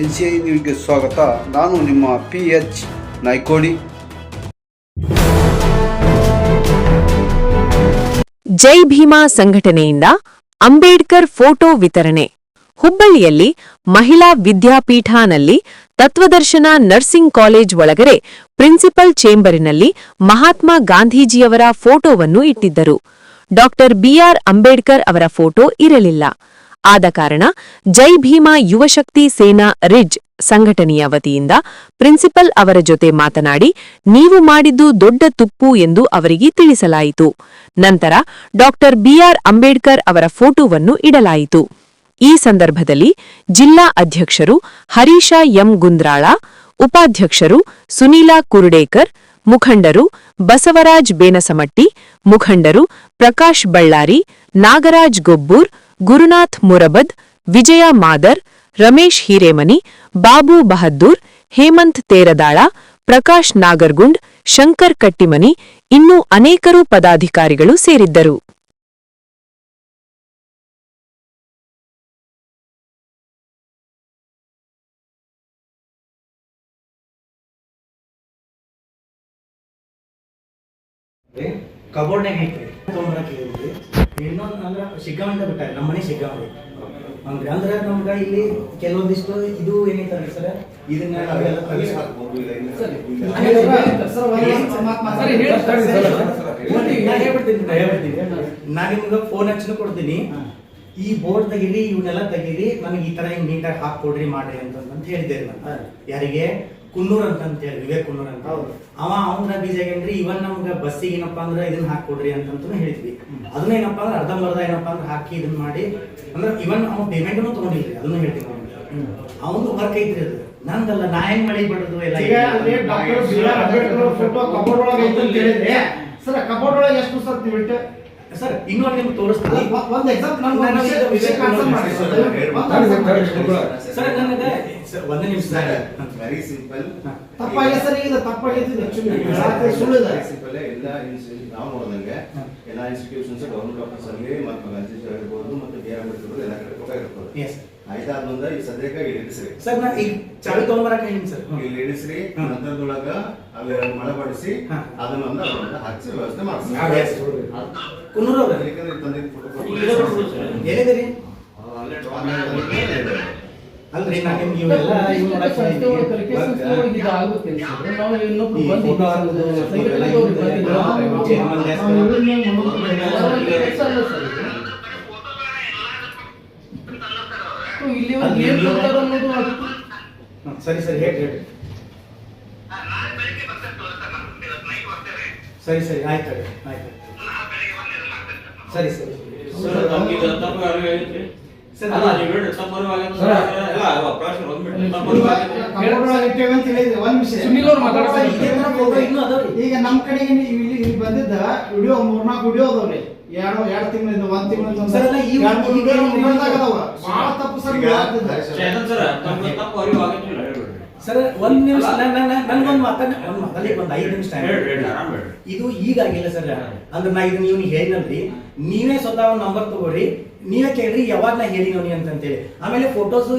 NCI ನ್ಯೂಸ್ಗೆ ಸ್ವಾಗತ. ನಾನು ನಿಮ್ಮ PH ನಾಯ್ಕೋಡಿ. ಜೈ ಭೀಮಾ ಸಂಘಟನೆಯಿಂದ ಅಂಬೇಡ್ಕರ್ ಫೋಟೋ ವಿತರಣೆ. ಹುಬ್ಬಳ್ಳಿಯಲ್ಲಿ ಮಹಿಳಾ ವಿದ್ಯಾಪೀಠನಲ್ಲಿ ತತ್ವದರ್ಶನ ನರ್ಸಿಂಗ್ ಕಾಲೇಜ್ ಒಳಗಡೆ ಪ್ರಿನ್ಸಿಪಲ್ ಚೇಂಬರಿನಲ್ಲಿ ಮಹಾತ್ಮ ಗಾಂಧೀಜಿಯವರ ಫೋಟೋವನ್ನು ಇಟ್ಟಿದ್ದರು. ಡಾಕ್ಟರ್ BR ಅಂಬೇಡ್ಕರ್ ಅವರ ಫೋಟೋ ಇರಲಿಲ್ಲ. ಆದ ಕಾರಣ ಜೈ ಭೀಮಾ ಯುವಶಕ್ತಿ ಸೇನಾ ರಿಡ್ಜ್ ಸಂಘಟನೆಯ ವತಿಯಿಂದ ಪ್ರಿನ್ಸಿಪಲ್ ಅವರ ಜೊತೆ ಮಾತನಾಡಿ, ನೀವು ಮಾಡಿದ್ದು ದೊಡ್ಡ ತುಪ್ಪು ಎಂದು ಅವರಿಗೆ ತಿಳಿಸಲಾಯಿತು. ನಂತರ ಡಾಕ್ಟರ್ BR ಅಂಬೇಡ್ಕರ್ ಅವರ ಫೋಟೋವನ್ನು ಇಡಲಾಯಿತು. ಈ ಸಂದರ್ಭದಲ್ಲಿ ಜಿಲ್ಲಾ ಅಧ್ಯಕ್ಷರು ಹರೀಶ ಎಂ ಗುಂದ್ರಾಳ, ಉಪಾಧ್ಯಕ್ಷರು ಸುನೀಲಾ ಕುರುಡೇಕರ್, ಮುಖಂಡರು ಬಸವರಾಜ್ ಬೇನಸಮಟ್ಟಿ, ಮುಖಂಡರು ಪ್ರಕಾಶ್ ಬಳ್ಳಾರಿ, ನಾಗರಾಜ್ ಗೊಬ್ಬೂರ್, ಗುರುನಾಥ್ ಮುರಬದ್, ವಿಜಯ ಮಾದರ್, ರಮೇಶ್ ಹಿರೇಮನಿ, ಬಾಬು ಬಹದ್ದೂರ್, ಹೇಮಂತ್ ತೇರದಾಳ, ಪ್ರಕಾಶ್ ನಾಗರ್ಗುಂಡ್, ಶಂಕರ್ ಕಟ್ಟಿಮನಿ ಇನ್ನೂ ಅನೇಕರು ಪದಾಧಿಕಾರಿಗಳು ಸೇರಿದ್ದರು. ಕಬೋರ್ಡ್ನಾಗ ಐತ್ರಿ ತೊಗೊಂಬರಕ್ಕೆ ಹೇಳಿದ್ರಿ. ಇನ್ನೊಂದು ಅಂದ್ರೆ ಶಿಗ್ಗಾಂವ ಬಿಟ್ಟಾರೆ, ನಮ್ಮ ಮನೆ ಶಿಗ್ಗಾಂವ ಅಂದ್ರೆ ಅಂದ್ರೆ ನಮ್ಗೆ ಇಲ್ಲಿ ಕೆಲವೊಂದಿಷ್ಟು ಇದು ಏನೈತಲ್ರಿ ಸರ್, ಇದನ್ನ ನಾ ನಿಮ್ಗೆ ಫೋನ್ ಹಚ್ಚಿ ಕೊಡ್ತೀನಿ, ಈ ಬೋರ್ಡ್ ತೆಗೀರಿ, ಇವನ್ನೆಲ್ಲ ತೆಗೀರಿ, ನನಗೆ ಈ ತರ ಹಿಂಗ್ ನೀಟಾಗಿ ಹಾಕೊಡ್ರಿ ಮಾಡ್ರಿ ಅಂತ ಹೇಳಿದ್ದೇನೆ ನಾನು. ಯಾರಿಗೆ? ಕುನ್ನೂರ್ ಅಂತ ಹೇಳಿ, ವಿವೇಕ್ ಕುನ್ನೂರ್ ಅಂತ. ಅವನ ಬೀಜ ಏನ್ರಿ, ಇವನ್ ನಮ್ಗ ಬಸ್ಸಿಗೆ ಏನಪ್ಪಾ ಅಂದ್ರೆ ಇದನ್ನ ಹಾಕೊಡ್ರಿ ಅಂತ ಹೇಳಿದ್ವಿ. ಅದನ್ನ ಏನಪ್ಪಾ ಅಂದ್ರೆ ಅರ್ಧಂಬರ್ಧ ಏನಪ್ಪಾ ಅಂದ್ರೆ ಹಾಕಿ ಇದನ್ನ ಮಾಡಿ ಅಂದ್ರೆ ಇವನ್ ಅವ್ನ ಪೇಮೆಂಟ್ ತಗೊಂಡಿಲ್ರಿ, ಅದನ್ನ ಹೇಳ್ತೀನಿ. ಅವನು ವರ್ಕ್ ಐತ್ರಿ, ಅದು ನಂದಲ್ಲ. ನಾ ಹೆಂಗ್ ಮಾಡಿ ಬಿಡೋದು ಎಲ್ಲ. ಸರ್ ಇನ್ನೊಂದು ನಿಮ್ಗೆ ತೋರಿಸ್ತೀನಿ. ಒಂದು ಎಕ್ಸಾಂಪಲ್ ಸರ್, ನನಗೆ ಒಂದು ನಿಮಿಷ ಸರ್, ವೆರಿ ಸಿಂಪಲ್. ತಪ್ಪಾಗಿದೆ ಸರ್, ಈಗ ತಪ್ಪಾಗಿದೆ ಸುಳ್ಳು. ಎಲ್ಲ ನಾವು ನೋಡಿದಂಗೆ ಎಲ್ಲ ಇನ್ಸ್ಟಿಟ್ಯೂಷನ್ಸ್ ಗವರ್ಮೆಂಟ್ ಆಫೀಸ್ ಅಲ್ಲಿ ಮಹಾತ್ಮ ಗಾಂಧೀಜಿ ಆಗಿರ್ಬೋದು ಮತ್ತು BR ಅಂಬೇಡ್ಕರ್ ಎಲ್ಲ ಕಡೆ ಕೊಟ್ಟ ಇರ್ತಾರೆ. ಆಯ್ತಾದ್ಮೇಲೆ ಈ ಸದ್ಯಕ್ಕೆ ಇಲ್ಲಿ ಇಡಿಸ್ರಿ ಸರ್. ನಾ ಈಗ ಚಾವಿ ತಗೊಂಬರಕ ಹೇಳಿ ಸರ್, ಇಲ್ಲಿ ಇಡಿಸ್ರಿ. ನಂತರದೊಳಗ ಅಲ್ಲಿ ಮಳೆಪಡಿಸಿ ಅದನ್ನ ಹಾಕಿಸಿ ವ್ಯವಸ್ಥೆ ಮಾಡಿಸಿ. ಕುನ್ನೂರು ತಂದಿದ್ದ ಫೋಟೋ ಹೇಳಿದಿರಿ ಅಲ್ರಿ. ನಾ ನಿಮ್ಗೆ ಇವೆಲ್ಲ ಸರಿ ಸರಿ ಹೇಳಿ ಹೇಳಿ. ಸರಿ ಸರಿ ಆಯ್ತು ಆಯ್ತು. ಸರಿ ಸರಿ ಈಗ ನಮ್ ಕಡೆಗೆ ಇಲ್ಲಿ ಬಂದಿದ್ದ ವಿಡಿಯೋ 3-4 ವಿಡಿಯೋ ಅದಾವ್ರಿ. 2 ತಿಂಗಳಿಂದ 1 ತಿಂಗಳಿಂದ ಬಹಳ ತಪ್ಪು ಸರ್. ಸರ್ ಒಂದ್ ನಿಮಿಷ, ನನ್ಗೊಂದು ಮಾತಲ್ಲಿ ಒಂದು 5 ನಿಮಿಷ ಇದು ಈಗಾಗಿಲ್ಲ ಸರ್. ಅಂದ್ರೆ ನಾ ಇದನ್ನ ಇವ್ನಿಗೆ ಹೇಳಿನಲ್ರಿ, ನೀವೇ ಸ್ವತಃ ಒಂದು ನಂಬರ್ ತಗೋರಿ, ನೀವೇ ಕೇಳ್ರಿ ಯಾವಾಗ ನಾ ಹೇಳಿ ನೋನಿ ಅಂತೇಳಿ. ಆಮೇಲೆ ಫೋಟೋಸ್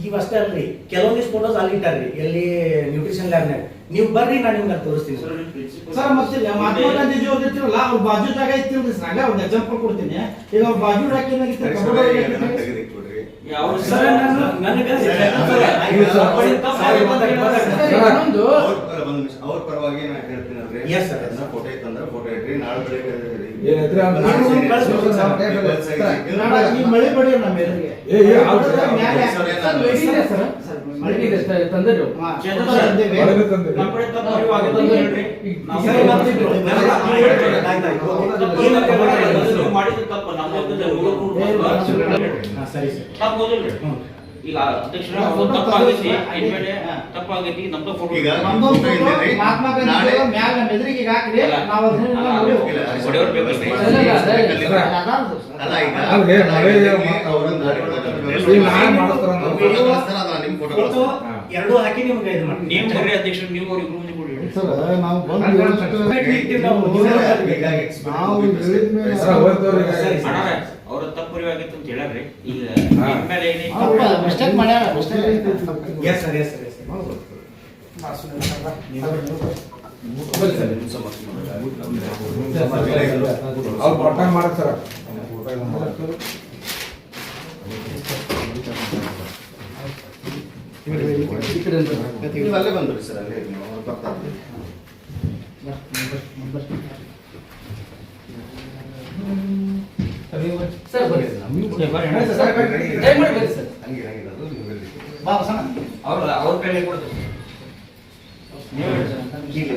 ಇವಷ್ಟೇ ಅಲ್ರಿ, ಕೆಲವೊಂದಿಷ್ಟು ಫೋಟೋಸ್ ಅಲ್ಲಿ ಇಟ್ಟಾರ್ರಿ, ಎಲ್ಲಿ ನ್ಯೂಟ್ರಿಷನ್ ಲ್ಯಾಬ್ನಾಗ. ನೀವು ಬರ್ರಿ, ನಾನು ನಿಮ್ಗೆ ತೋರಿಸ್ತೀನಿ ಸರ್. ಮತ್ತೆ ಮಹಾತ್ಮ ಗಾಂಧೀಜಿ ಓದಿರ್ತೀವಲ್ಲ, ಅವ್ರ ಬಾಜು ಜಾಗ ಇತ್ತಿಲ್ರಿ ಸರ್. ಅಲ್ಲೇ ಒಂದು ಎಕ್ಸಾಂಪಲ್ ಕೊಡ್ತೀನಿ. ಈಗ ಅವ್ರ ಬಾಜು ಅವ್ರ ಪರವಾಗಿ ನಾ ಹೇಳ್ತೀನಿ. ಫೋಟೋ ಇತ್ತಂದ್ರೆ ಫೋಟೋ ಇಟ್ರಿ, ನಾಳೆ ಬೆಳಿಗ್ಗೆ ಮಳೆ ಬಡಿ ನಮ್ಮ ತಂದರು ಈಗ ಅಧ್ಯಕ್ಷರ ತಪ್ಪಾಗೈತಿ, ತಪ್ಪಾಗೈತಿ. ನಮ್ದು ಫೋಟೋ ಈಗ ಮಹಾತ್ಮ ಗಾಂಧಿ ಮ್ಯಾಲ ಮೆದರಿಗೆ ಹಾಕ್ರಿ, ನಾವು ಎರಡು ಹಾಕಿ ನಿಮ್ಗೆ ಇದು ಮಾಡಿ. ನೀವು ಅಧ್ಯಕ್ಷರು, ನೀವು ಅವ್ರಿಗೆ ಮುಂದೆ ಕೊಡಿ ಸರ್. ನಾವು ಬಂದು ಅವರ ತಪ್ಪು ಕೊಟ್ಟಿವಿ ಆಗಿತ್ತು ಅಂತ ಹೇಳ್ಯಾರ್ರಿ. ಈಗ ಮೇಲೆ ಏನೈತಿ ಮಿಸ್ಟೇಕ್ ಮಾಡ್ಯಾರ mistake yes sir yes sir yes sir ಅವ್ರು ಕೊಟ್ಟಾಗ ಮಾಡಕ್ ಸರ್ ನೀವು ಅಲ್ಲೇ ಬಂದ್ರಿ ಸರ್, ಅಲ್ಲೇ ಬರ್ತಾ ಇದ್ದೀವಿ. ಸರ್ ಬರ್ರಿ ಸರ್ ಹಂಗೆ ಅದು ನೀವು ಬರ್ರಿ. ಬಾ ಬಸಣ್ಣ ಅವ್ರ ಕೈಲಿ ಕೊಡ್ತೀವಿ. ಈಗ